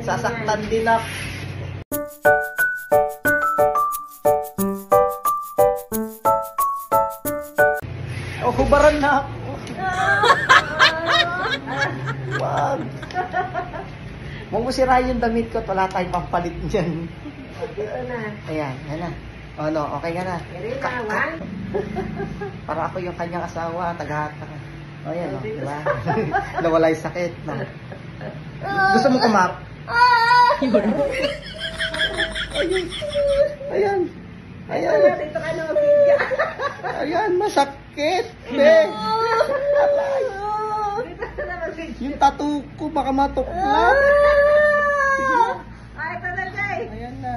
Sasaktan din ako. Oh, hubaran na ako. Wag. Huwag mo sirain yung damit ko. Wala tayong pampalit dyan. Ayan, yan na. O, no, okay ka na. Para ako yung kanyang asawa, tagahata ka. O, yan, o, diba? Nawala yung sakit, no? Gusto mo kumap? Ayan. Ayan. Ayan, masakit. Yung tattoo ko, baka matukla. Sige na. Ayan na.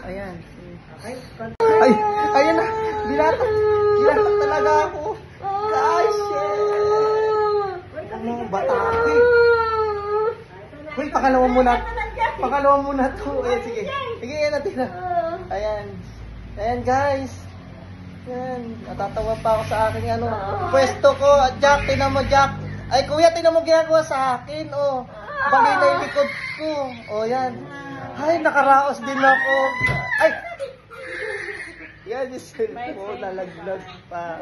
Ayan. Ay, ayan na. Binatak talaga ako. Guys, ang mga bataki. Uy, pangalawa muna to. Ayan, sige. Sige, yan natin na. Ayan. Ayan, guys. Ayan. Natatawa pa ako sa aking pwesto ko. Jack, tinan mo, Jack. Ay, kuya, tinan mo ginagawa sa akin, oh. Bagay na yung likod ko. Oh, yan. Ay, nakaraos din ako. Ay! Yan, yung cellphone, nalaglag pa.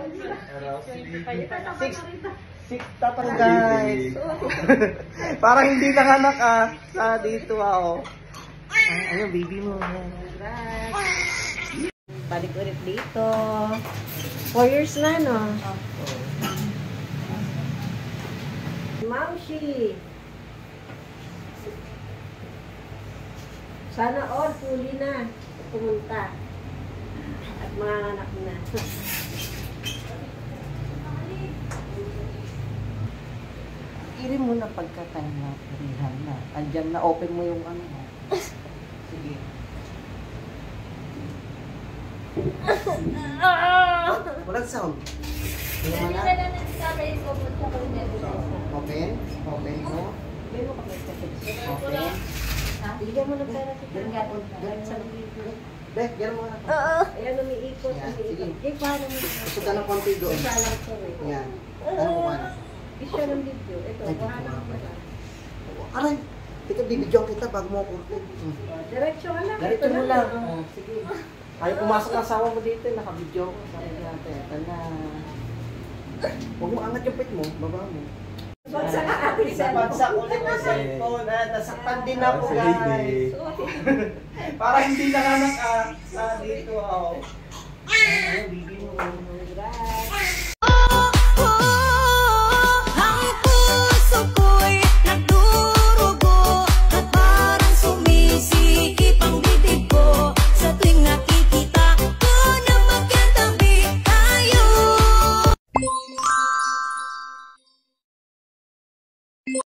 6 tapos, guys. Parang hindi nanganak, sa dito, oh. Ayun, baby mo. Balik ulit dito. 4 years na, no? Maushi. Sana all fully na pumunta. At mga anak na. Irin mo na pagkakanya. Parihan na. Andyan na, open mo yung ano. Sige. Walang sound. Open? Open ko? Open? Bigyan mo ng pera si Beh, gano'n mo na. Ayan, umiikot. Sige. Eh, paano mo? Gusto ka ng konti doon. Isa lang to eh. Yan. Ano mo ka na? Isa ng video. Ito, wala mo na. Aray! Tika, bibidyoan kita bago mo ako kurtin. Diretso ka lang. Diretso mo lang. Sige. Ayaw pumasok ang asawa mo dito. Nakabidyo ko. Sabi natin. Ito na. Huwag mo angat yung pit mo. Baba mo. Bagsak ulit yung cellphone. Nasaktan din ako, guys. Para hindi nanganak sa dito. Ayun, baby mo.